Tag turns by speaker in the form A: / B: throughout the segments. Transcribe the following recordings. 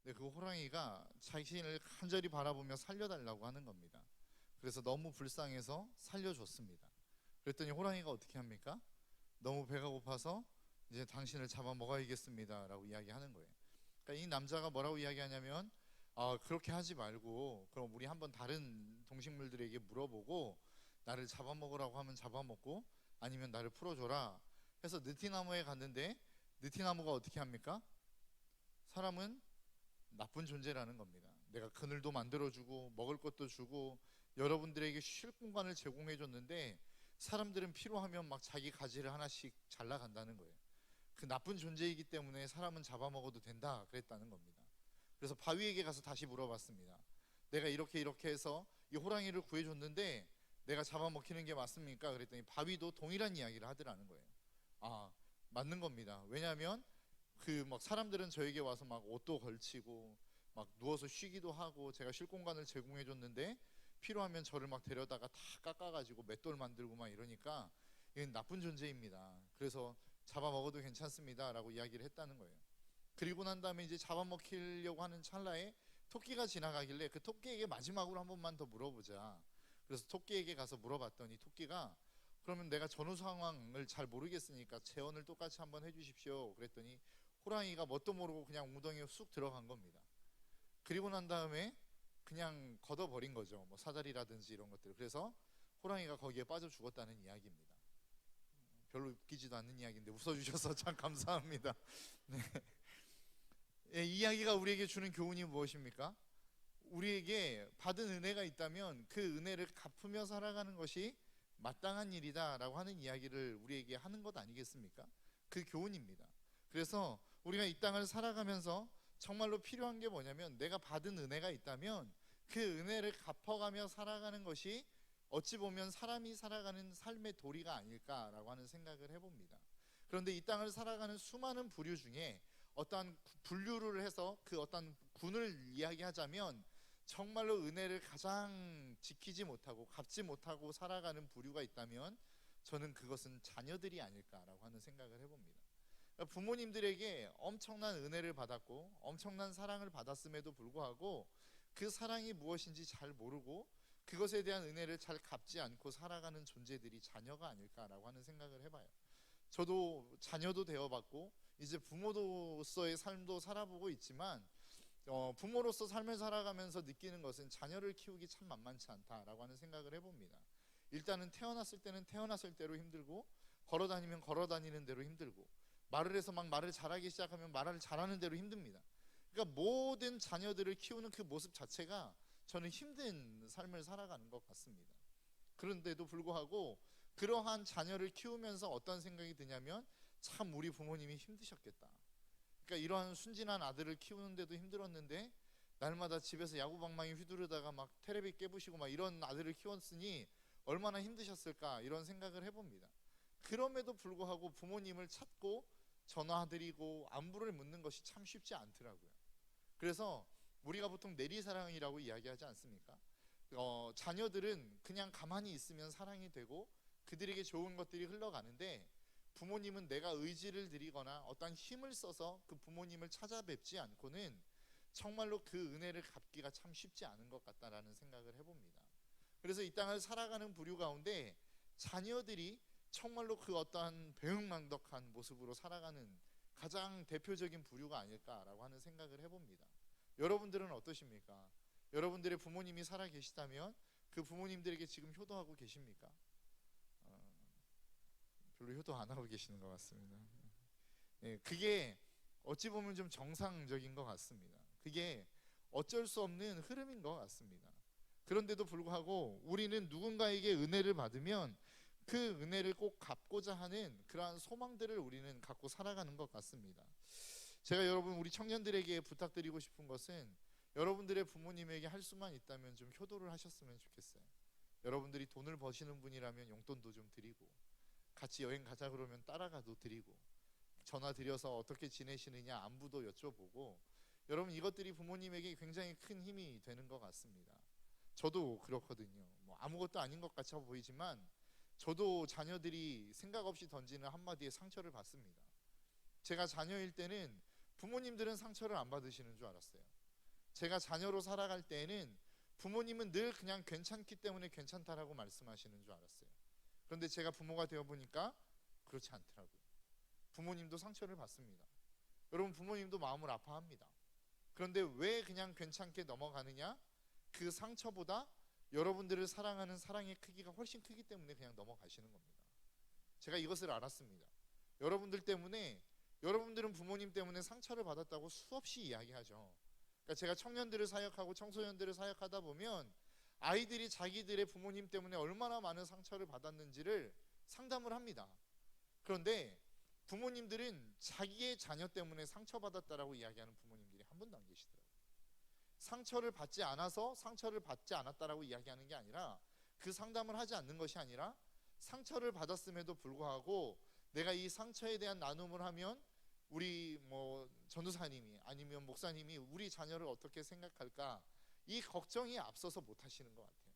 A: 근데 그 호랑이가 자신을 간절히 바라보며 살려달라고 하는 겁니다. 그래서 너무 불쌍해서 살려줬습니다. 그랬더니 호랑이가 어떻게 합니까? 너무 배가 고파서 이제 당신을 잡아먹어야겠습니다 라고 이야기하는 거예요. 그러니까 이 남자가 뭐라고 이야기하냐면, 그렇게 하지 말고 그럼 우리 한번 다른 동식물들에게 물어보고 나를 잡아먹으라고 하면 잡아먹고 아니면 나를 풀어줘라 해서 느티나무에 갔는데, 느티나무가 어떻게 합니까? 사람은 나쁜 존재라는 겁니다. 내가 그늘도 만들어주고 먹을 것도 주고 여러분들에게 쉴 공간을 제공해 줬는데 사람들은 필요하면 막 자기 가지를 하나씩 잘라간다는 거예요. 그 나쁜 존재이기 때문에 사람은 잡아먹어도 된다 그랬다는 겁니다. 그래서 바위에게 가서 다시 물어봤습니다. 내가 이렇게 이렇게 해서 이 호랑이를 구해줬는데 내가 잡아먹히는 게 맞습니까? 그랬더니 바위도 동일한 이야기를 하더라는 거예요. 아, 맞는 겁니다. 왜냐하면 그 막 사람들은 저에게 와서 막 옷도 걸치고 막 누워서 쉬기도 하고 제가 쉴 공간을 제공해 줬는데 필요하면 저를 막 데려다가 다 깎아가지고 맷돌 만들고 막 이러니까 이건 나쁜 존재입니다. 그래서 잡아먹어도 괜찮습니다 라고 이야기를 했다는 거예요. 그리고 난 다음에 이제 잡아먹히려고 하는 찰나에 토끼가 지나가길래 그 토끼에게 마지막으로 한 번만 더 물어보자. 그래서 토끼에게 가서 물어봤더니 토끼가 그러면 내가 전후 상황을 잘 모르겠으니까 재원을 똑같이 한번 해주십시오 그랬더니 호랑이가 뭣도 모르고 그냥 웅덩이에 쑥 들어간 겁니다. 그리고 난 다음에 그냥 걷어버린 거죠. 뭐 사다리라든지 이런 것들. 그래서 호랑이가 거기에 빠져 죽었다는 이야기입니다. 별로 웃기지도 않는 이야기인데 웃어주셔서 참 감사합니다. 네. 이 이야기가 우리에게 주는 교훈이 무엇입니까? 우리에게 받은 은혜가 있다면 그 은혜를 갚으며 살아가는 것이 마땅한 일이다라고 하는 이야기를 우리에게 하는 것 아니겠습니까? 그 교훈입니다. 그래서 우리가 이 땅을 살아가면서 정말로 필요한 게 뭐냐면 내가 받은 은혜가 있다면 그 은혜를 갚아가며 살아가는 것이 어찌 보면 사람이 살아가는 삶의 도리가 아닐까라고 하는 생각을 해봅니다. 그런데 이 땅을 살아가는 수많은 부류 중에 어떠한 분류를 해서 그 어떤 군을 이야기하자면 정말로 은혜를 가장 지키지 못하고 갚지 못하고 살아가는 부류가 있다면 저는 그것은 자녀들이 아닐까라고 하는 생각을 해봅니다. 부모님들에게 엄청난 은혜를 받았고 엄청난 사랑을 받았음에도 불구하고 그 사랑이 무엇인지 잘 모르고 그것에 대한 은혜를 잘 갚지 않고 살아가는 존재들이 자녀가 아닐까라고 하는 생각을 해봐요. 저도 자녀도 되어봤고 이제 부모로서의 삶도 살아보고 있지만 부모로서 삶을 살아가면서 느끼는 것은 자녀를 키우기 참 만만치 않다라고 하는 생각을 해봅니다. 일단은 태어났을 때는 태어났을 대로 힘들고 걸어다니면 걸어다니는 대로 힘들고 말을 해서 막 말을 잘하기 시작하면 말을 잘하는 대로 힘듭니다. 그러니까 모든 자녀들을 키우는 그 모습 자체가 저는 힘든 삶을 살아가는 것 같습니다. 그런데도 불구하고 그러한 자녀를 키우면서 어떤 생각이 드냐면 참 우리 부모님이 힘드셨겠다. 그러니까 이러한 순진한 아들을 키우는데도 힘들었는데 날마다 집에서 야구방망이 휘두르다가 막 테레비 깨부시고 막 이런 아들을 키웠으니 얼마나 힘드셨을까 이런 생각을 해봅니다. 그럼에도 불구하고 부모님을 찾고 전화드리고 안부를 묻는 것이 참 쉽지 않더라고요. 그래서 우리가 보통 내리사랑이라고 이야기하지 않습니까? 자녀들은 그냥 가만히 있으면 사랑이 되고 그들에게 좋은 것들이 흘러가는데 부모님은 내가 의지를 들이거나 어떤 힘을 써서 그 부모님을 찾아뵙지 않고는 정말로 그 은혜를 갚기가 참 쉽지 않은 것 같다라는 생각을 해봅니다. 그래서 이 땅을 살아가는 부류 가운데 자녀들이 정말로 그 어떠한 배은망덕한 모습으로 살아가는 가장 대표적인 부류가 아닐까라고 하는 생각을 해봅니다. 여러분들은 어떠십니까? 여러분들의 부모님이 살아 계시다면 그 부모님들에게 지금 효도하고 계십니까? 별로 효도 안 하고 계시는 것 같습니다. 예, 그게 어찌 보면 좀 정상적인 것 같습니다. 그게 어쩔 수 없는 흐름인 것 같습니다. 그런데도 불구하고 우리는 누군가에게 은혜를 받으면 그 은혜를 꼭 갚고자 하는 그러한 소망들을 우리는 갖고 살아가는 것 같습니다. 제가 여러분 우리 청년들에게 부탁드리고 싶은 것은 여러분들의 부모님에게 할 수만 있다면 좀 효도를 하셨으면 좋겠어요. 여러분들이 돈을 버시는 분이라면 용돈도 좀 드리고 같이 여행 가자 그러면 따라가도 드리고 전화 드려서 어떻게 지내시느냐 안부도 여쭤보고 여러분 이것들이 부모님에게 굉장히 큰 힘이 되는 것 같습니다. 저도 그렇거든요. 뭐 아무것도 아닌 것 같아 보이지만 저도 자녀들이 생각 없이 던지는 한마디에 상처를 받습니다. 제가 자녀일 때는 부모님들은 상처를 안 받으시는 줄 알았어요. 제가 자녀로 살아갈 때에는 부모님은 늘 그냥 괜찮기 때문에 괜찮다라고 말씀하시는 줄 알았어요. 그런데 제가 부모가 되어 보니까 그렇지 않더라고요. 부모님도 상처를 받습니다. 여러분, 부모님도 마음을 아파합니다. 그런데 왜 그냥 괜찮게 넘어가느냐? 그 상처보다 여러분들을 사랑하는 사랑의 크기가 훨씬 크기 때문에 그냥 넘어가시는 겁니다. 제가 이것을 알았습니다. 여러분들 때문에, 여러분들은 부모님 때문에 상처를 받았다고 수없이 이야기하죠. 그러니까 제가 청년들을 사역하고 청소년들을 사역하다 보면 아이들이 자기들의 부모님 때문에 얼마나 많은 상처를 받았는지를 상담을 합니다. 그런데 부모님들은 자기의 자녀 때문에 상처받았다라고 이야기하는 부모님들이 한 분도 안 계시더라고요. 상처를 받지 않아서 상처를 받지 않았다라고 이야기하는 게 아니라, 그 상담을 하지 않는 것이 아니라 상처를 받았음에도 불구하고 내가 이 상처에 대한 나눔을 하면 우리 전도사님이 아니면 목사님이 우리 자녀를 어떻게 생각할까, 이 걱정이 앞서서 못 하시는 것 같아요.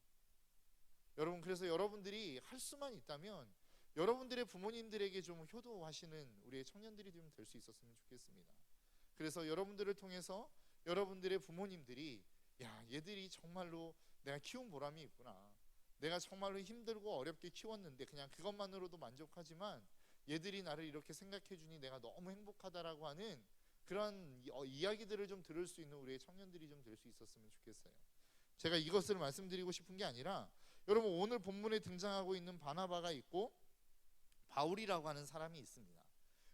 A: 여러분, 그래서 여러분들이 할 수만 있다면 여러분들의 부모님들에게 좀 효도하시는 우리의 청년들이 좀 될 수 있었으면 좋겠습니다. 그래서 여러분들을 통해서 여러분들의 부모님들이, 야, 얘들이 정말로 내가 키운 보람이 있구나, 내가 정말로 힘들고 어렵게 키웠는데 그냥 그것만으로도 만족하지만 얘들이 나를 이렇게 생각해 주니 내가 너무 행복하다라고 하는 그런 이야기들을 좀 들을 수 있는 우리의 청년들이 좀 될 수 있었으면 좋겠어요. 제가 이것을 말씀드리고 싶은 게 아니라, 여러분, 오늘 본문에 등장하고 있는 바나바가 있고 바울이라고 하는 사람이 있습니다.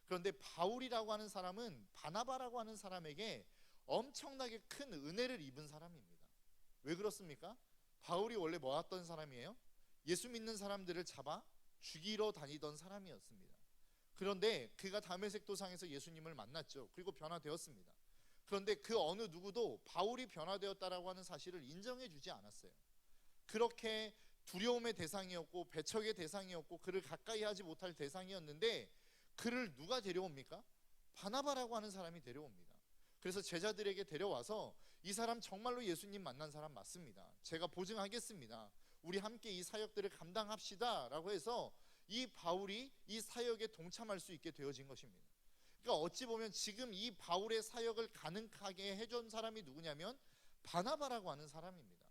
A: 그런데 바울이라고 하는 사람은 바나바라고 하는 사람에게 엄청나게 큰 은혜를 입은 사람입니다. 왜 그렇습니까? 바울이 원래 뭐 했던 사람이에요? 예수 믿는 사람들을 잡아 죽이러 다니던 사람이었습니다. 그런데 그가 다메섹 도상에서 예수님을 만났죠. 그리고 변화되었습니다. 그런데 그 어느 누구도 바울이 변화되었다라고 하는 사실을 인정해 주지 않았어요. 그렇게 두려움의 대상이었고 배척의 대상이었고 그를 가까이 하지 못할 대상이었는데, 그를 누가 데려옵니까? 바나바라고 하는 사람이 데려옵니다. 그래서 제자들에게 데려와서, 이 사람 정말로 예수님 만난 사람 맞습니다, 제가 보증하겠습니다, 우리 함께 이 사역들을 감당합시다 라고 해서 이 바울이 이 사역에 동참할 수 있게 되어진 것입니다. 그러니까 어찌 보면 지금 이 바울의 사역을 가능하게 해준 사람이 누구냐면 바나바라고 하는 사람입니다.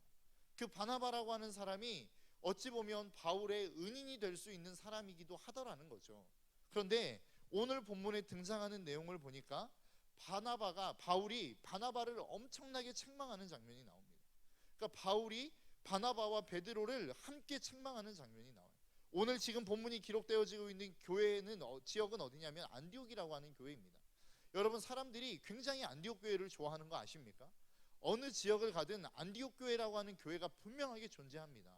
A: 그 바나바라고 하는 사람이 어찌 보면 바울의 은인이 될 수 있는 사람이기도 하더라는 거죠. 그런데 오늘 본문에 등장하는 내용을 보니까 바울이 바나바를 엄청나게 책망하는 장면이 나옵니다. 그러니까 바울이 바나바와 베드로를 함께 책망하는 장면이 나와요. 오늘 지금 본문이 기록되어지고 있는 교회는 지역은 어디냐면 안디옥이라고 하는 교회입니다. 여러분, 사람들이 굉장히 안디옥 교회를 좋아하는 거 아십니까? 어느 지역을 가든 안디옥 교회라고 하는 교회가 분명하게 존재합니다.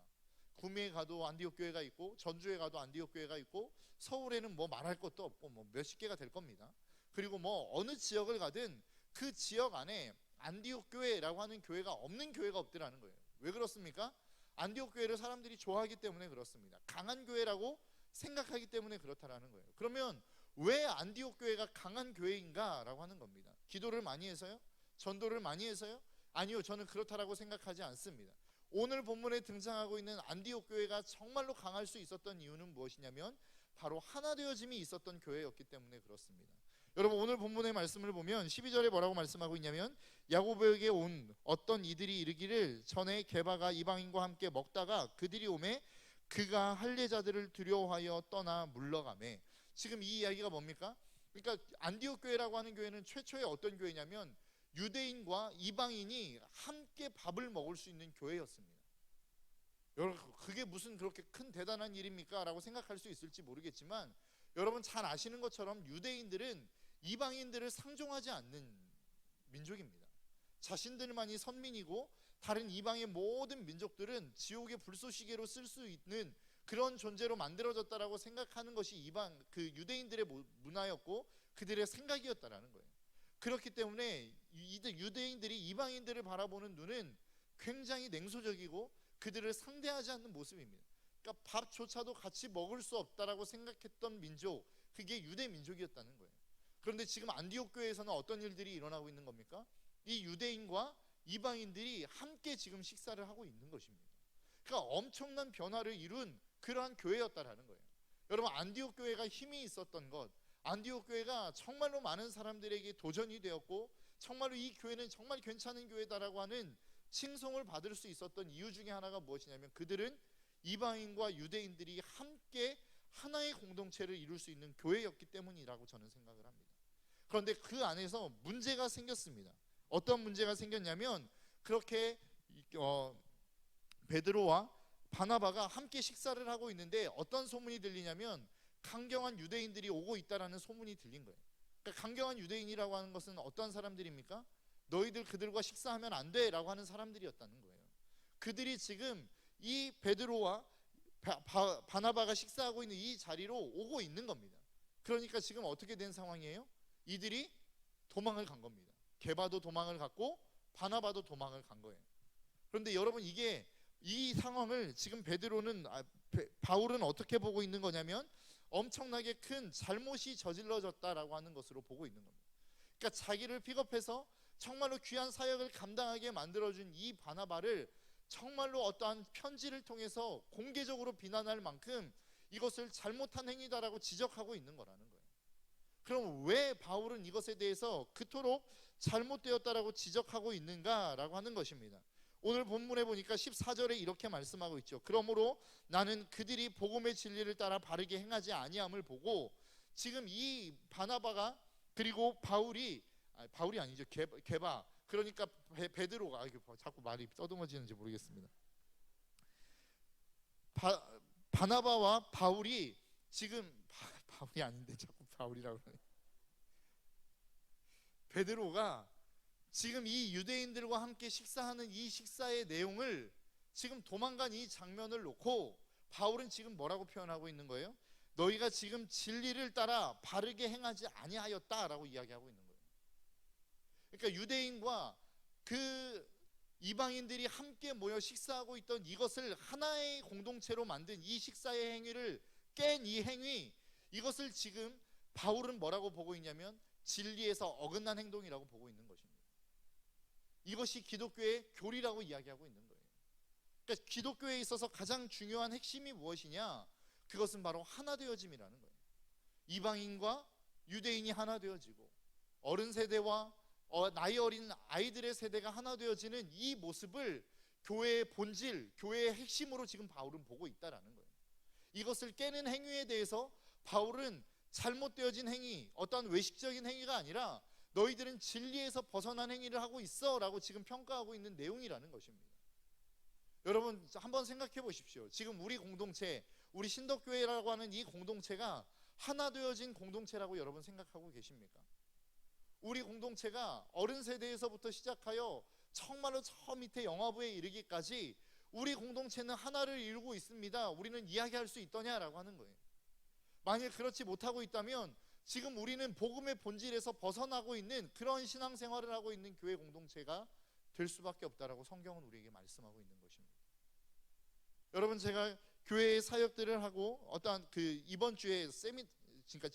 A: 구미에 가도 안디옥 교회가 있고, 전주에 가도 안디옥 교회가 있고, 서울에는 뭐 말할 것도 없고 뭐 몇십 개가 될 겁니다. 그리고 뭐 어느 지역을 가든 그 지역 안에 안디옥 교회라고 하는 교회가 없는 교회가 없더라는 거예요. 왜 그렇습니까? 안디옥 교회를 사람들이 좋아하기 때문에 그렇습니다. 강한 교회라고 생각하기 때문에 그렇다라는 거예요. 그러면 왜 안디옥 교회가 강한 교회인가 라고 하는 겁니다. 기도를 많이 해서요? 전도를 많이 해서요? 아니요, 저는 그렇다라고 생각하지 않습니다. 오늘 본문에 등장하고 있는 안디옥 교회가 정말로 강할 수 있었던 이유는 무엇이냐면 바로 하나 되어짐이 있었던 교회였기 때문에 그렇습니다. 여러분, 오늘 본문의 말씀을 보면 12절에 뭐라고 말씀하고 있냐면, 야고보에게 온 어떤 이들이 이르기를, 전에 게바가 이방인과 함께 먹다가 그들이 오매 그가 할례자들을 두려워하여 떠나 물러가매. 지금 이 이야기가 뭡니까? 그러니까 안디옥 교회라고 하는 교회는 최초의 어떤 교회냐면 유대인과 이방인이 함께 밥을 먹을 수 있는 교회였습니다. 여러분, 그게 무슨 그렇게 큰 대단한 일입니까? 라고 생각할 수 있을지 모르겠지만, 여러분 잘 아시는 것처럼 유대인들은 이방인들을 상종하지 않는 민족입니다. 자신들만이 선민이고 다른 이방의 모든 민족들은 지옥의 불쏘시개로 쓸 수 있는 그런 존재로 만들어졌다라고 생각하는 것이 그 유대인들의 문화였고 그들의 생각이었다라는 거예요. 그렇기 때문에 유대인들이 이방인들을 바라보는 눈은 굉장히 냉소적이고 그들을 상대하지 않는 모습입니다. 그러니까 밥조차도 같이 먹을 수 없다라고 생각했던 민족, 그게 유대 민족이었다는 거예요. 그런데 지금 안디옥 교회에서는 어떤 일들이 일어나고 있는 겁니까? 이 유대인과 이방인들이 함께 지금 식사를 하고 있는 것입니다. 그러니까 엄청난 변화를 이룬 그러한 교회였다라는 거예요. 여러분, 안디옥 교회가 힘이 있었던 것, 안디옥 교회가 정말로 많은 사람들에게 도전이 되었고 정말로 이 교회는 정말 괜찮은 교회다라고 하는 칭송을 받을 수 있었던 이유 중에 하나가 무엇이냐면 그들은 이방인과 유대인들이 함께 하나의 공동체를 이룰 수 있는 교회였기 때문이라고 저는 생각을 합니다. 그런데 그 안에서 문제가 생겼습니다. 어떤 문제가 생겼냐면 그렇게 베드로와 바나바가 함께 식사를 하고 있는데 어떤 소문이 들리냐면 강경한 유대인들이 오고 있다라는 소문이 들린 거예요. 그러니까 강경한 유대인이라고 하는 것은 어떤 사람들입니까? 너희들 그들과 식사하면 안 돼 라고 하는 사람들이었다는 거예요. 그들이 지금 이 베드로와 바나바가 식사하고 있는 이 자리로 오고 있는 겁니다. 그러니까 지금 어떻게 된 상황이에요? 이들이 도망을 간 겁니다. 게바도 도망을 갔고 바나바도 도망을 간 거예요. 그런데 여러분 이 상황을 지금 바울은 어떻게 보고 있는 거냐면 엄청나게 큰 잘못이 저질러졌다라고 하는 것으로 보고 있는 겁니다. 그러니까 자기를 픽업해서 정말로 귀한 사역을 감당하게 만들어준 이 바나바를 정말로 어떠한 편지를 통해서 공개적으로 비난할 만큼 이것을 잘못한 행위다라고 지적하고 있는 거라는 거예요. 그럼 왜 바울은 이것에 대해서 그토록 잘못되었다라고 지적하고 있는가라고 하는 것입니다. 오늘 본문에 보니까 14절에 이렇게 말씀하고 있죠. 그러므로 나는 그들이 복음의 진리를 따라 바르게 행하지 아니함을 보고, 지금 이 바나바가 그리고 바울이 아니죠, 게바, 그러니까 베드로가, 자꾸 말이 떠듬어지는지 모르겠습니다. 바나바와 바울이 지금 바울이 아닌데 자꾸 바울이라고 그러네. 베드로가 지금 이 유대인들과 함께 식사하는 이 식사의 내용을, 지금 도망간 이 장면을 놓고 바울은 지금 뭐라고 표현하고 있는 거예요? 너희가 지금 진리를 따라 바르게 행하지 아니하였다라고 이야기하고 있는 거예요. 그러니까 유대인과 그 이방인들이 함께 모여 식사하고 있던 이것을 하나의 공동체로 만든 이 식사의 행위를 깬 이 행위, 이것을 지금 바울은 뭐라고 보고 있냐면 진리에서 어긋난 행동이라고 보고 있는 것입니다. 이것이 기독교의 교리라고 이야기하고 있는 거예요. 그러니까 기독교에 있어서 가장 중요한 핵심이 무엇이냐? 그것은 바로 하나 되어짐이라는 거예요. 이방인과 유대인이 하나 되어지고 어른 세대와 나이 어린 아이들의 세대가 하나 되어지는 이 모습을 교회의 본질, 교회의 핵심으로 지금 바울은 보고 있다라는 거예요. 이것을 깨는 행위에 대해서 바울은 잘못되어진 행위, 어떠한 외식적인 행위가 아니라 너희들은 진리에서 벗어난 행위를 하고 있어 라고 지금 평가하고 있는 내용이라는 것입니다. 여러분 한번 생각해 보십시오. 지금 우리 공동체, 우리 신덕교회라고 하는 이 공동체가 하나 되어진 공동체라고 여러분 생각하고 계십니까? 우리 공동체가 어른 세대에서부터 시작하여 정말로 저 밑에 영화부에 이르기까지 우리 공동체는 하나를 이루고 있습니다. 우리는 이야기할 수 있더냐라고 하는 거예요. 만일 그렇지 못하고 있다면 지금 우리는 복음의 본질에서 벗어나고 있는 그런 신앙생활을 하고 있는 교회 공동체가 될 수밖에 없다라고 성경은 우리에게 말씀하고 있는 것입니다. 여러분 제가 교회의 사역들을 하고 어떠한 이번 주에 그러니까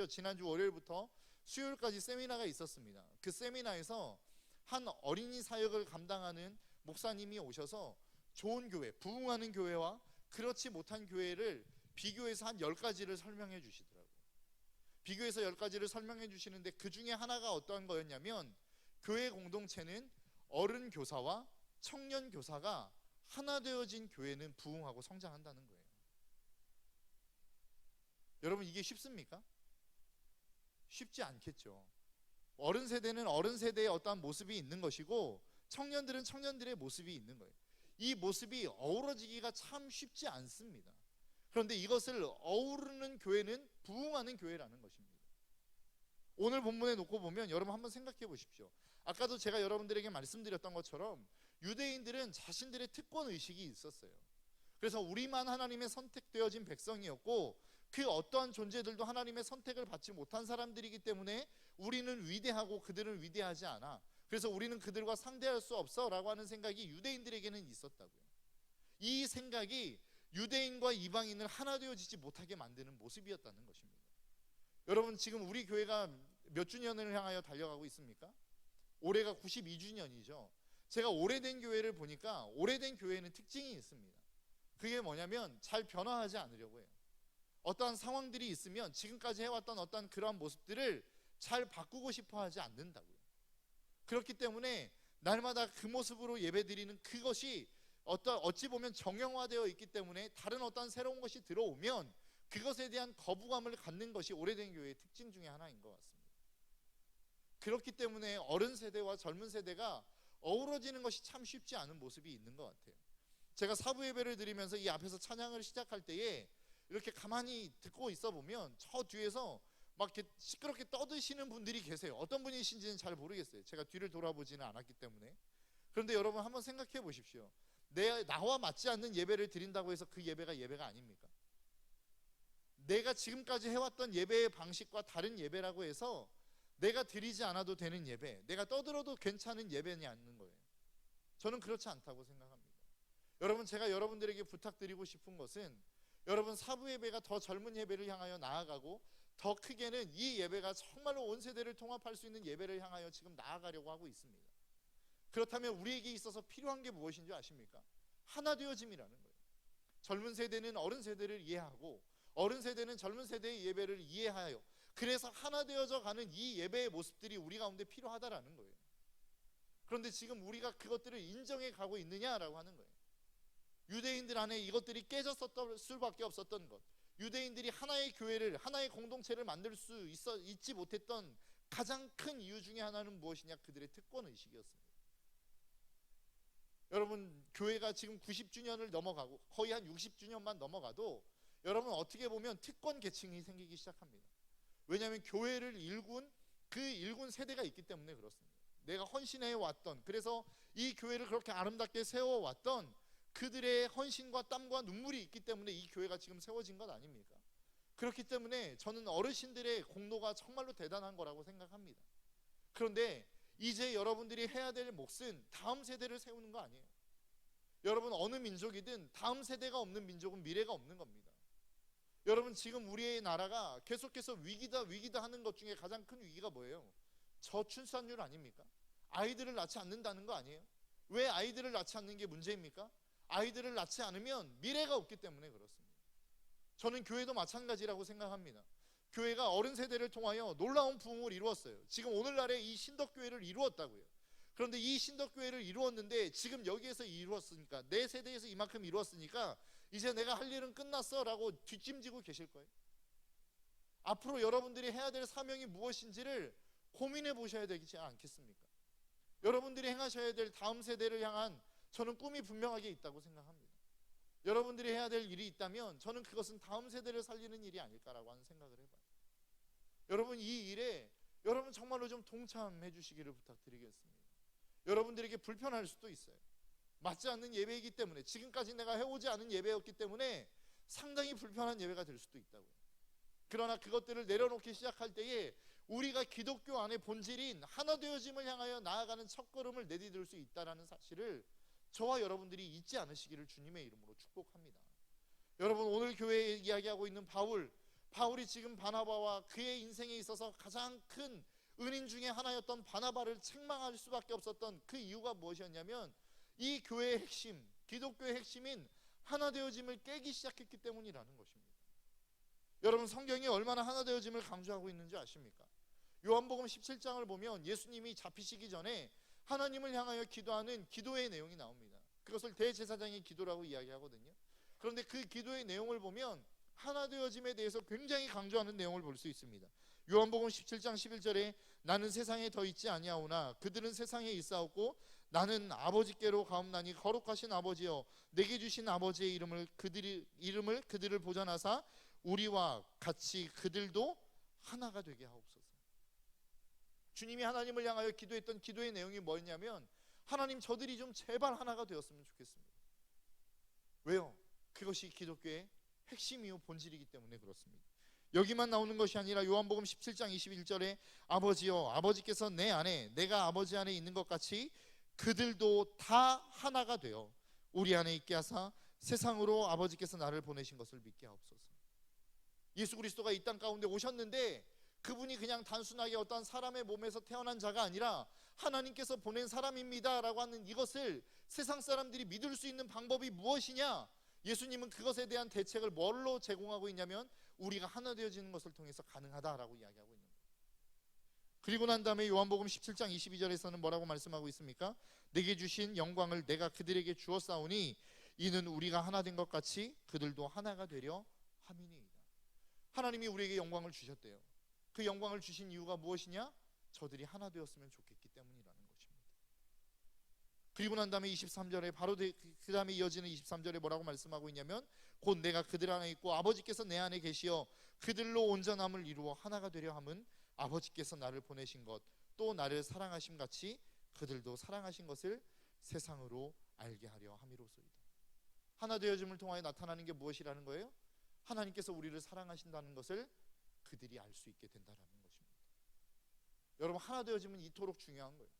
A: 지난주 월요일부터 수요일까지 세미나가 있었습니다. 그 세미나에서 한 어린이 사역을 감당하는 목사님이 오셔서 좋은 교회, 부흥하는 교회와 그렇지 못한 교회를 비교해서 한 10가지를 설명해 주시더라고요. 비교해서 10가지를 설명해 주시는데 그 중에 하나가 어떠한 거였냐면 교회 공동체는 어른 교사와 청년 교사가 하나 되어진 교회는 부흥하고 성장한다는 거예요. 여러분 이게 쉽습니까? 쉽지 않겠죠. 어른 세대는 어른 세대의 어떠한 모습이 있는 것이고 청년들은 청년들의 모습이 있는 거예요. 이 모습이 어우러지기가 참 쉽지 않습니다. 그런데 이것을 어우르는 교회는 부흥하는 교회라는 것입니다. 오늘 본문에 놓고 보면 여러분 한번 생각해 보십시오. 아까도 제가 여러분들에게 말씀드렸던 것처럼 유대인들은 자신들의 특권 의식이 있었어요. 그래서 우리만 하나님의 선택되어진 백성이었고 그 어떠한 존재들도 하나님의 선택을 받지 못한 사람들이기 때문에 우리는 위대하고 그들은 위대하지 않아, 그래서 우리는 그들과 상대할 수 없어 라고 하는 생각이 유대인들에게는 있었다고요. 이 생각이 유대인과 이방인을 하나 되어지지 못하게 만드는 모습이었다는 것입니다. 여러분 지금 우리 교회가 몇 주년을 향하여 달려가고 있습니까? 올해가 92주년이죠. 제가 오래된 교회를 보니까 오래된 교회에는 특징이 있습니다. 그게 뭐냐면 잘 변화하지 않으려고 해요. 어떠한 상황들이 있으면 지금까지 해왔던 어떠한 그러한 모습들을 잘 바꾸고 싶어 하지 않는다고요. 그렇기 때문에 날마다 그 모습으로 예배드리는 그것이 어찌 보면 정형화되어 있기 때문에 다른 어떤 새로운 것이 들어오면 그것에 대한 거부감을 갖는 것이 오래된 교회의 특징 중에 하나인 것 같습니다. 그렇기 때문에 어른 세대와 젊은 세대가 어우러지는 것이 참 쉽지 않은 모습이 있는 것 같아요. 제가 사부 예배를 드리면서 이 앞에서 찬양을 시작할 때에 이렇게 가만히 듣고 있어 보면 저 뒤에서 막 이렇게 시끄럽게 떠드시는 분들이 계세요. 어떤 분이신지는 잘 모르겠어요. 제가 뒤를 돌아보지는 않았기 때문에. 그런데 여러분 한번 생각해 보십시오. 나와 맞지 않는 예배를 드린다고 해서 그 예배가 아닙니까? 내가 지금까지 해왔던 예배의 방식과 다른 예배라고 해서 내가 드리지 않아도 되는 예배, 내가 떠들어도 괜찮은 예배냐는 거예요. 저는 그렇지 않다고 생각합니다. 여러분, 제가 여러분들에게 부탁드리고 싶은 것은 여러분 사부 예배가 더 젊은 예배를 향하여 나아가고 더 크게는 이 예배가 정말로 온 세대를 통합할 수 있는 예배를 향하여 지금 나아가려고 하고 있습니다. 그렇다면 우리에게 있어서 필요한 게 무엇인지 아십니까? 하나 되어짐이라는 거예요. 젊은 세대는 어른 세대를 이해하고 어른 세대는 젊은 세대의 예배를 이해하여 그래서 하나 되어져 가는 이 예배의 모습들이 우리 가운데 필요하다라는 거예요. 그런데 지금 우리가 그것들을 인정해 가고 있느냐라고 하는 거예요. 유대인들 안에 이것들이 깨졌을 수밖에 없었던 것, 유대인들이 하나의 교회를, 하나의 공동체를 만들 수 있지 못했던 가장 큰 이유 중에 하나는 무엇이냐? 그들의 특권의식이었습니다. 여러분, 교회가 지금 90주년을 넘어가고 거의 한 60주년만 넘어가도 여러분 어떻게 보면 특권 계층이 생기기 시작합니다. 왜냐하면 교회를 일군 세대가 있기 때문에 그렇습니다. 내가 헌신해 왔던, 그래서 이 교회를 그렇게 아름답게 세워왔던 그들의 헌신과 땀과 눈물이 있기 때문에 이 교회가 지금 세워진 것 아닙니까? 그렇기 때문에 저는 어르신들의 공로가 정말로 대단한 거라고 생각합니다. 그런데 이제 여러분들이 해야 될 몫은 다음 세대를 세우는 거 아니에요. 여러분, 어느 민족이든 다음 세대가 없는 민족은 미래가 없는 겁니다. 여러분, 지금 우리의 나라가 계속해서 위기다 하는 것 중에 가장 큰 위기가 뭐예요? 저출산율 아닙니까? 아이들을 낳지 않는다는 거 아니에요? 왜 아이들을 낳지 않는 게 문제입니까? 아이들을 낳지 않으면 미래가 없기 때문에 그렇습니다. 저는 교회도 마찬가지라고 생각합니다. 교회가 어른 세대를 통하여 놀라운 부흥을 이루었어요. 지금 오늘날에 이 신덕교회를 이루었다고요. 그런데 이 신덕교회를 이루었는데 지금 여기에서 이루었으니까, 내 세대에서 이만큼 이루었으니까 이제 내가 할 일은 끝났어 라고 뒷짐지고 계실 거예요. 앞으로 여러분들이 해야 될 사명이 무엇인지를 고민해 보셔야 되지 않겠습니까? 여러분들이 행하셔야 될 다음 세대를 향한 저는 꿈이 분명하게 있다고 생각합니다. 여러분들이 해야 될 일이 있다면 저는 그것은 다음 세대를 살리는 일이 아닐까라고 하는 생각을 해봐요. 여러분, 이 일에 여러분 정말로 좀 동참해 주시기를 부탁드리겠습니다. 여러분들에게 불편할 수도 있어요. 맞지 않는 예배이기 때문에, 지금까지 내가 해오지 않은 예배였기 때문에 상당히 불편한 예배가 될 수도 있다고요. 그러나 그것들을 내려놓기 시작할 때에 우리가 기독교 안의 본질인 하나 되어짐을 향하여 나아가는 첫걸음을 내디딜 수 있다는 사실을 저와 여러분들이 잊지 않으시기를 주님의 이름으로 축복합니다. 여러분, 오늘 교회에 이야기하고 있는 바울이 지금 바나바와 그의 인생에 있어서 가장 큰 은인 중에 하나였던 바나바를 책망할 수밖에 없었던 그 이유가 무엇이었냐면 이 교회의 핵심, 기독교의 핵심인 하나 되어짐을 깨기 시작했기 때문이라는 것입니다. 여러분, 성경이 얼마나 하나 되어짐을 강조하고 있는지 아십니까? 요한복음 17장을 보면 예수님이 잡히시기 전에 하나님을 향하여 기도하는 기도의 내용이 나옵니다. 그것을 대제사장의 기도라고 이야기하거든요. 그런데 그 기도의 내용을 보면 하나 되어짐에 대해서 굉장히 강조하는 내용을 볼 수 있습니다. 요한복음 17장 11절에 나는 세상에 더 있지 아니하오나 그들은 세상에 있사옵고 나는 아버지께로 가옵나니 거룩하신 아버지여 내게 주신 아버지의 이름을 그들을 보전하사 우리와 같이 그들도 하나가 되게 하옵소서. 주님이 하나님을 향하여 기도했던 기도의 내용이 뭐였냐면 하나님, 저들이 좀 제발 하나가 되었으면 좋겠습니다. 왜요? 그것이 기독교의 핵심이요 본질이기 때문에 그렇습니다. 여기만 나오는 것이 아니라 요한복음 17장 21절에 아버지여 아버지께서 내 안에 내가 아버지 안에 있는 것 같이 그들도 다 하나가 되어 우리 안에 있게 하사 세상으로 아버지께서 나를 보내신 것을 믿게 하옵소서. 예수 그리스도가 이 땅 가운데 오셨는데 그분이 그냥 단순하게 어떤 사람의 몸에서 태어난 자가 아니라 하나님께서 보낸 사람입니다 라고 하는 이것을 세상 사람들이 믿을 수 있는 방법이 무엇이냐? 예수님은 그것에 대한 대책을 뭘로 제공하고 있냐면 우리가 하나 되어지는 것을 통해서 가능하다라고 이야기하고 있는 거예요. 그리고 난 다음에 요한복음 17장 22절에서는 뭐라고 말씀하고 있습니까? 내게 주신 영광을 내가 그들에게 주었사오니 이는 우리가 하나 된 것 같이 그들도 하나가 되려 함이니이다. 하나님이 우리에게 영광을 주셨대요. 그 영광을 주신 이유가 무엇이냐? 저들이 하나 되었으면 좋겠기 때문이라는 것입니다. 그리고 난 다음에 23절에 바로 그 다음에 이어지는 23절에 뭐라고 말씀하고 있냐면 곧 내가 그들 안에 있고 아버지께서 내 안에 계시어 그들로 온전함을 이루어 하나가 되려 함은 아버지께서 나를 보내신 것 또 나를 사랑하심 같이 그들도 사랑하신 것을 세상으로 알게 하려 함이로소이다. 하나 되어짐을 통하여 나타나는 게 무엇이라는 거예요? 하나님께서 우리를 사랑하신다는 것을 그들이 알 수 있게 된다는 것입니다. 여러분, 하나 되어짐은 이토록 중요한 거예요.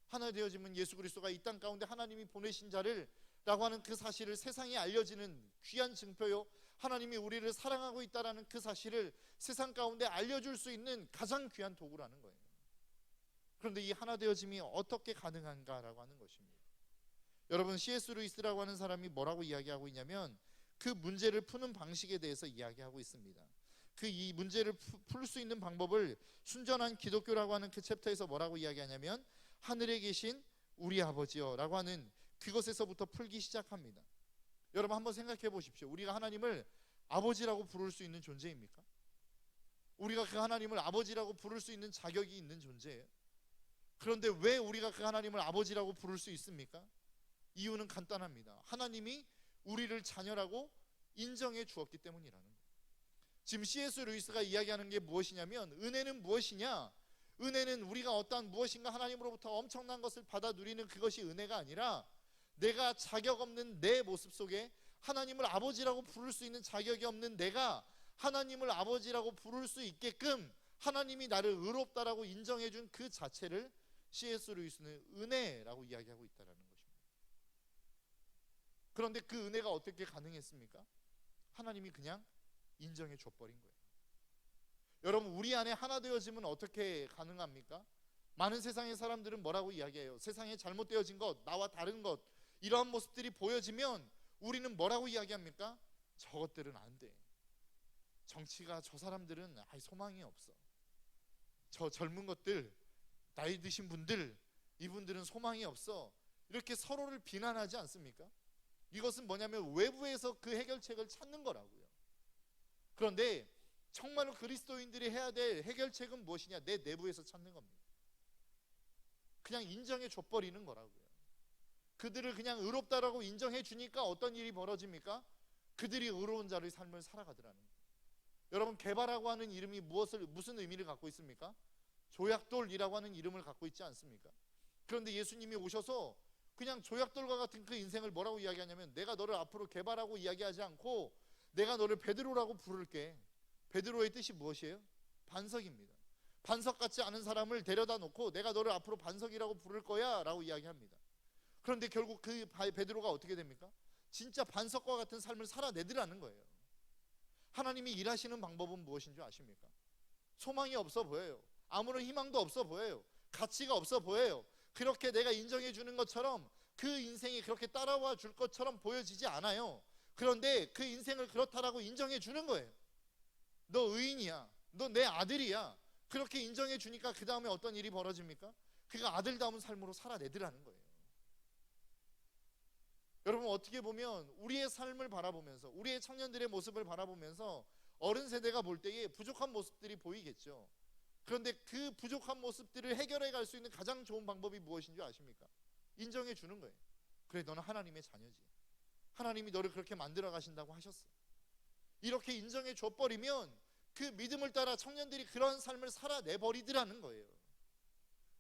A: 하나 되어짐은 예수 그리스도가 이 땅 가운데 하나님이 보내신 자를 라고 하는 그 사실을 세상에 알려지는 귀한 증표요, 하나님이 우리를 사랑하고 있다는 그 사실을 세상 가운데 알려줄 수 있는 가장 귀한 도구라는 거예요. 그런데 이 하나 되어짐이 어떻게 가능한가라고 하는 것입니다. 여러분, C.S. 루이스라고 하는 사람이 뭐라고 이야기하고 있냐면 그 문제를 푸는 방식에 대해서 이야기하고 있습니다. 그 이 문제를 풀 수 있는 방법을 순전한 기독교라고 하는 그 챕터에서 뭐라고 이야기하냐면 하늘에 계신 우리 아버지여 라고 하는 그것에서부터 풀기 시작합니다. 여러분, 한번 생각해 보십시오. 우리가 하나님을 아버지라고 부를 수 있는 존재입니까? 우리가 그 하나님을 아버지라고 부를 수 있는 자격이 있는 존재예요. 그런데 왜 우리가 그 하나님을 아버지라고 부를 수 있습니까? 이유는 간단합니다. 하나님이 우리를 자녀라고 인정해 주었기 때문이라는 거예요. 지금 C.S. 루이스가 이야기하는 게 무엇이냐면 은혜는 무엇이냐? 은혜는 우리가 어떠한 무엇인가 하나님으로부터 엄청난 것을 받아 누리는 그것이 은혜가 아니라 내가 자격 없는 내 모습 속에 하나님을 아버지라고 부를 수 있는 자격이 없는 내가 하나님을 아버지라고 부를 수 있게끔 하나님이 나를 의롭다라고 인정해 준 그 자체를 C.S. 루이스는 은혜라고 이야기하고 있다는 것입니다. 그런데 그 은혜가 어떻게 가능했습니까? 하나님이 그냥 인정해 줘버린 거예요. 여러분, 우리 안에 하나 되어짐은 어떻게 가능합니까? 많은 세상의 사람들은 뭐라고 이야기해요? 세상에 잘못되어진 것, 나와 다른 것, 이러한 모습들이 보여지면 우리는 뭐라고 이야기합니까? 저것들은 안 돼. 정치가 저 사람들은 소망이 없어. 저 젊은 것들, 나이 드신 분들, 이분들은 소망이 없어. 이렇게 서로를 비난하지 않습니까? 이것은 뭐냐면 외부에서 그 해결책을 찾는 거라고요. 그런데 정말로 그리스도인들이 해야 될 해결책은 무엇이냐? 내 내부에서 찾는 겁니다. 그냥 인정해 줘버리는 거라고요. 그들을 그냥 의롭다라고 인정해 주니까 어떤 일이 벌어집니까? 그들이 의로운 자의 삶을 살아가더라는 거예요. 여러분, 개바라고 하는 이름이 무슨 의미를 갖고 있습니까? 조약돌이라고 하는 이름을 갖고 있지 않습니까? 그런데 예수님이 오셔서 그냥 조약돌과 같은 그 인생을 뭐라고 이야기하냐면 내가 너를 앞으로 개바라고 이야기하지 않고 내가 너를 베드로라고 부를게. 베드로의 뜻이 무엇이에요? 반석입니다. 반석 같지 않은 사람을 데려다 놓고 내가 너를 앞으로 반석이라고 부를 거야 라고 이야기합니다. 그런데 결국 그 베드로가 어떻게 됩니까? 진짜 반석과 같은 삶을 살아내더라는 거예요. 하나님이 일하시는 방법은 무엇인 줄 아십니까? 소망이 없어 보여요. 아무런 희망도 없어 보여요. 가치가 없어 보여요. 그렇게 내가 인정해 주는 것처럼 그 인생이 그렇게 따라와 줄 것처럼 보여지지 않아요. 그런데 그 인생을 그렇다라고 인정해 주는 거예요. 너 의인이야. 너 내 아들이야. 그렇게 인정해 주니까 그 다음에 어떤 일이 벌어집니까? 그가 아들다운 삶으로 살아내더라는 거예요. 여러분, 어떻게 보면 우리의 삶을 바라보면서 우리의 청년들의 모습을 바라보면서 어른 세대가 볼 때에 부족한 모습들이 보이겠죠. 그런데 그 부족한 모습들을 해결해 갈 수 있는 가장 좋은 방법이 무엇인 줄 아십니까? 인정해 주는 거예요. 그래, 너는 하나님의 자녀지. 하나님이 너를 그렇게 만들어 가신다고 하셨어. 이렇게 인정해 줘버리면 그 믿음을 따라 청년들이 그런 삶을 살아내버리더라는 거예요.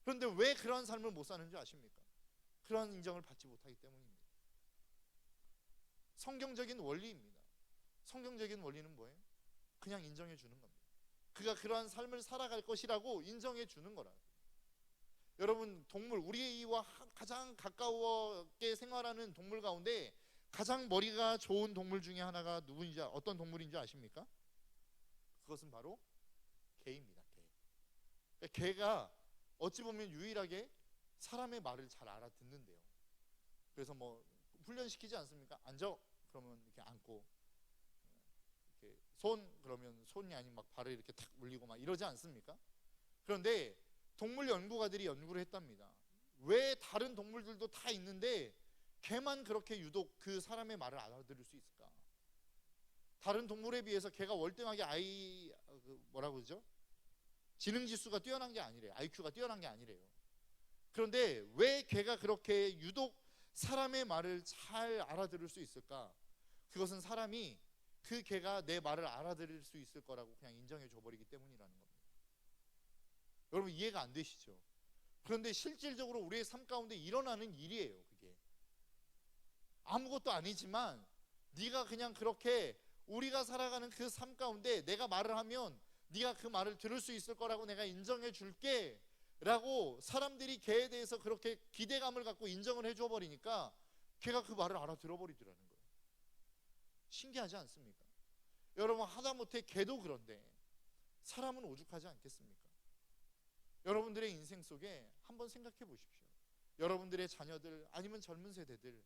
A: 그런데 왜 그런 삶을 못 사는 줄 아십니까? 그런 인정을 받지 못하기 때문입니다. 성경적인 원리입니다. 성경적인 원리는 뭐예요? 그냥 인정해 주는 겁니다. 그가 그러한 삶을 살아갈 것이라고 인정해 주는 거라고. 여러분, 동물, 우리와 가장 가까워게 생활하는 동물 가운데 가장 머리가 좋은 동물 중에 하나가 누구인지, 어떤 동물인지 아십니까? 그것은 바로 개입니다. 개. 개가 어찌 보면 유일하게 사람의 말을 잘 알아듣는데요. 그래서 뭐 훈련시키지 않습니까? 앉아. 그러면 이렇게 안고, 이렇게 손 그러면 손이 아닌 막 발을 이렇게 탁 물리고 막 이러지 않습니까? 그런데 동물 연구가들이 연구를 했답니다. 왜 다른 동물들도 다 있는데 개만 그렇게 유독 그 사람의 말을 알아들을 수 있을까? 다른 동물에 비해서 개가 월등하게 뭐라고 그러죠? 지능 지수가 뛰어난 게 아니래요. IQ가 뛰어난 게 아니래요. 그런데 왜 개가 그렇게 유독 사람의 말을 잘 알아들을 수 있을까? 그것은 사람이 그 개가 내 말을 알아들을 수 있을 거라고 그냥 인정해 줘 버리기 때문이라는 겁니다. 여러분 이해가 안 되시죠? 그런데 실질적으로 우리의 삶 가운데 일어나는 일이에요. 그게 아무것도 아니지만 네가 그냥 그렇게 우리가 살아가는 그 삶 가운데 내가 말을 하면 네가 그 말을 들을 수 있을 거라고 내가 인정해 줄게 라고 사람들이 개에 대해서 그렇게 기대감을 갖고 인정을 해줘 버리니까 개가 그 말을 알아들어 버리더라는 거예요. 신기하지 않습니까? 여러분 하다못해 개도 그런데 사람은 오죽하지 않겠습니까? 여러분들의 인생 속에 한번 생각해 보십시오. 여러분들의 자녀들 아니면 젊은 세대들,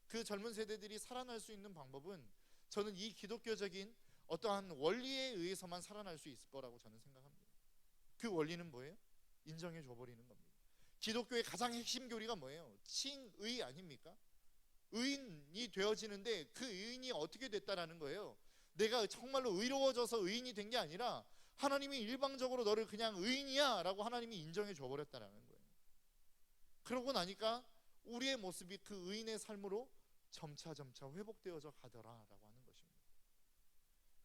A: 그 젊은 세대들이 살아날 수 있는 방법은 저는 이 기독교적인 어떠한 원리에 의해서만 살아날 수 있을 거라고 저는 생각합니다. 그 원리는 뭐예요? 인정해 줘버리는 겁니다. 기독교의 가장 핵심 교리가 뭐예요? 칭의 아닙니까? 의인이 되어지는데 그 의인이 어떻게 됐다라는 거예요. 내가 정말로 의로워져서 의인이 된 게 아니라 하나님이 일방적으로 너를 그냥 의인이야 라고 하나님이 인정해 줘버렸다는 거예요. 그러고 나니까 우리의 모습이 그 의인의 삶으로 점차 회복되어져 가더라라고 하는 것입니다.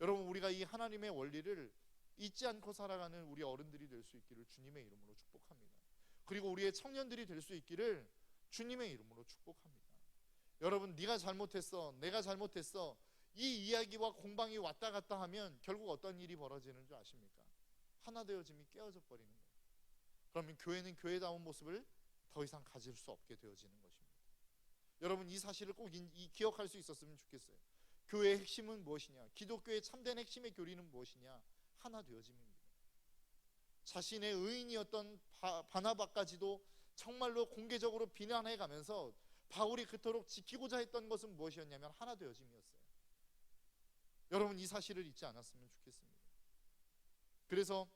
A: 여러분 우리가 이 하나님의 원리를 잊지 않고 살아가는 우리 어른들이 될 수 있기를 주님의 이름으로 축복합니다. 그리고 우리의 청년들이 될 수 있기를 주님의 이름으로 축복합니다. 여러분 네가 잘못했어, 내가 잘못했어, 이 이야기와 공방이 왔다 갔다 하면 결국 어떤 일이 벌어지는 줄 아십니까? 하나 되어짐이 깨어져 버리는 거예요. 그러면 교회는 교회다운 모습을 더 이상 가질 수 없게 되어지는 것입니다. 여러분 이 사실을 꼭 기억할 수 있었으면 좋겠어요. 교회의 핵심은 무엇이냐? 기독교의 참된 핵심의 교리는 무엇이냐? 하나 되어짐입니다. 자신의 의인이었던 바나바까지도 정말로 공개적으로 비난해 가면서 바울이 그토록 지키고자 했던 것은 무엇이었냐면 하나 되어짐이었어요. 여러분 이 사실을 잊지 않았으면 좋겠습니다. 그래서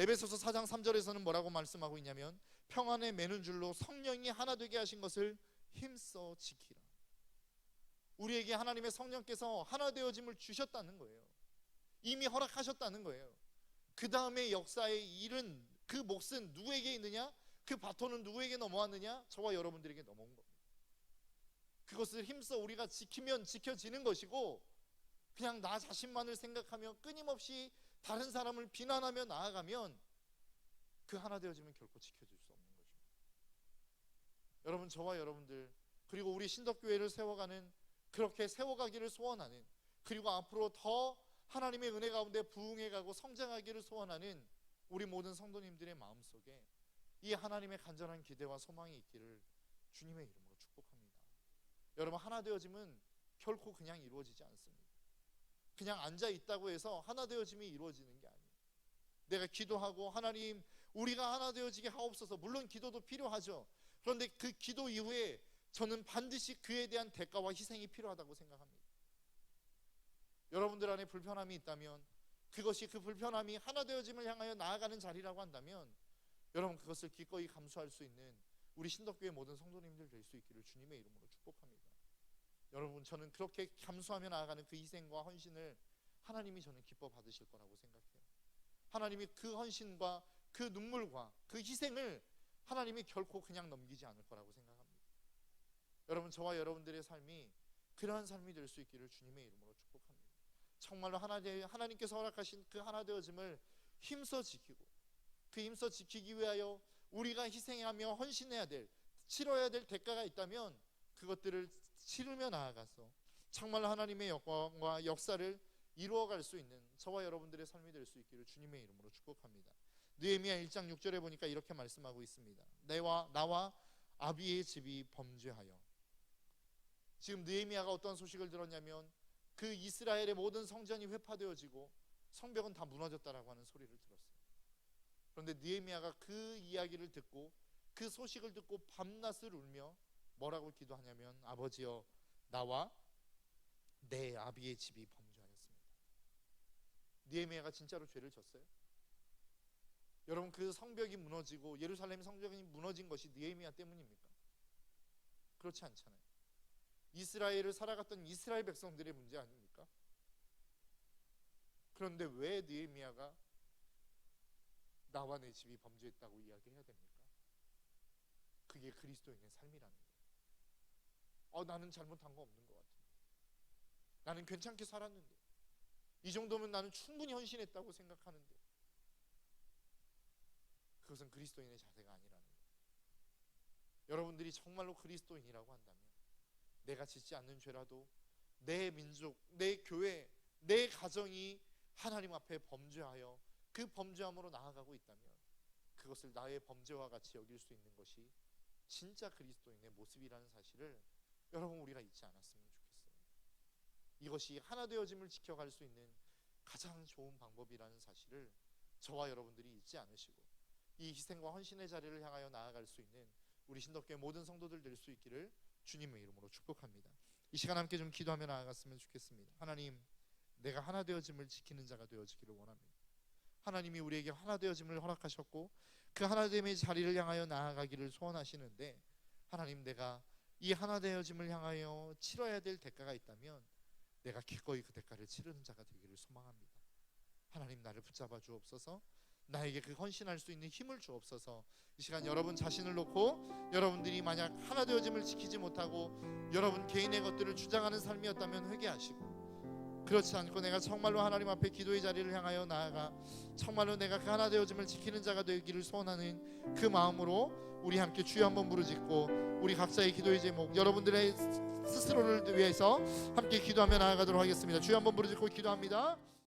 A: 에베소서 4장 3절에서는 뭐라고 말씀하고 있냐면 평안에 매는 줄로 성령이 하나 되게 하신 것을 힘써 지키라. 우리에게 하나님의 성령께서 하나 되어짐을 주셨다는 거예요. 이미 허락하셨다는 거예요. 그 다음에 역사의 일은 그 몫은 누구에게 있느냐? 그 바톤은 누구에게 넘어왔느냐? 저와 여러분들에게 넘어온 겁니다. 그것을 힘써 우리가 지키면 지켜지는 것이고 그냥 나 자신만을 생각하며 끊임없이 다른 사람을 비난하며 나아가면 그 하나 되어지면 결코 지켜질 수 없는 것입니다. 여러분 저와 여러분들 그리고 우리 신덕교회를 세워가는 그렇게 세워가기를 소원하는 그리고 앞으로 더 하나님의 은혜 가운데 부흥해가고 성장하기를 소원하는 우리 모든 성도님들의 마음속에 이 하나님의 간절한 기대와 소망이 있기를 주님의 이름으로 축복합니다. 여러분 하나 되어짐은 결코 그냥 이루어지지 않습니다. 그냥 앉아 있다고 해서 하나 되어짐이 이루어지는 게 아니에요. 내가 기도하고 하나님 우리가 하나 되어지게 하옵소서. 물론 기도도 필요하죠. 그런데 그 기도 이후에 저는 반드시 그에 대한 대가와 희생이 필요하다고 생각합니다. 여러분들 안에 불편함이 있다면 그것이 그 불편함이 하나 되어짐을 향하여 나아가는 자리라고 한다면 여러분 그것을 기꺼이 감수할 수 있는 우리 신덕교회 모든 성도님들 될 수 있기를 주님의 이름으로 축복합니다. 여러분 저는 그렇게 감수하며 나아가는 그 희생과 헌신을 하나님이 저는 기뻐 받으실 거라고 생각해요. 하나님이 그 헌신과 그 눈물과 그 희생을 하나님이 결코 그냥 넘기지 않을 거라고 생각합니다. 여러분 저와 여러분들의 삶이 그러한 삶이 될 수 있기를 주님의 이름으로 축복합니다. 정말로 하나님께서 허락하신 그 하나 되어짐을 힘써 지키고 그 힘써 지키기 위하여 우리가 희생하며 헌신해야 될 치러야 될 대가가 있다면 그것들을 치르며 나아가서 정말 하나님의 영광과 역사를 이루어갈 수 있는 저와 여러분들의 삶이 될 수 있기를 주님의 이름으로 축복합니다. 느헤미야 1장 6절에 보니까 이렇게 말씀하고 있습니다. 나와 아비의 집이 범죄하여. 지금 느헤미야가 어떤 소식을 들었냐면 그 이스라엘의 모든 성전이 회파되어지고 성벽은 다 무너졌다라고 하는 소리를 들었어요. 그런데 느헤미야가 그 이야기를 듣고 그 소식을 듣고 밤낮을 울며 뭐라고 기도하냐면 아버지여 나와 내 아비의 집이 범죄하였습니다. 느헤미야가 진짜로 죄를 졌어요? 여러분, 그 성벽이 무너지고 예루살렘 성벽이 무너진 것이 느헤미야 때문입니까? 그렇지 않잖아요. 이스라엘을 살아갔던 이스라엘 백성들의 문제 아닙니까? 그런데 왜 느헤미야가 나와 내 집이 범죄했다고 이야기해야 됩니까? 그게 그리스도인의 삶이라는 거예요. 나는 잘못한 거 없는 것 같은데, 나는 괜찮게 살았는데, 이 정도면 나는 충분히 헌신했다고 생각하는데, 그것은 그리스도인의 자세가 아니라는 거예요. 여러분들이 정말로 그리스도인이라고 한다면 내가 짓지 않는 죄라도 내 민족, 내 교회, 내 가정이 하나님 앞에 범죄하여 그 범죄함으로 나아가고 있다면 그것을 나의 범죄와 같이 여길 수 있는 것이 진짜 그리스도인의 모습이라는 사실을 여러분, 우리가 잊지 않았으면 좋겠어요. 이것이 하나 되어짐을 지켜갈 수 있는 가장 좋은 방법이라는 사실을 저와 여러분들이 잊지 않으시고 이 희생과 헌신의 자리를 향하여 나아갈 수 있는 우리 신덕교회 모든 성도들 될 수 있기를 주님의 이름으로 축복합니다. 이 시간 함께 좀 기도하며 나아갔으면 좋겠습니다. 하나님, 내가 하나 되어짐을 지키는 자가 되어지기를 원합니다. 하나님이 우리에게 하나 되어짐을 허락하셨고 그 하나됨의 자리를 향하여 나아가기를 소원하시는데, 하나님, 내가 이 하나 되어짐을 향하여 치러야 될 대가가 있다면 내가 기꺼이 그 대가를 치르는 자가 되기를 소망합니다. 하나님, 나를 붙잡아 주옵소서. 나에게 그 헌신할 수 있는 힘을 주옵소서. 이 시간 여러분 자신을 놓고 여러분들이 만약 하나 되어짐을 지키지 못하고 여러분 개인의 것들을 주장하는 삶이었다면 회개하시고, 그렇지 않고 내가 정말로 하나님 앞에 기도의 자리를 향하여 나아가 정말로 내가 그 하나 되어짐을 지키는 자가 되기를 소원하는 그 마음으로 우리 함께 주여 한번 부르짖고 우리 각자의 기도의 제목, 여러분들의 스스로를 위해서 함께 기도하며 나아가도록 하겠습니다. 주여 한번 부르짖고 기도합니다.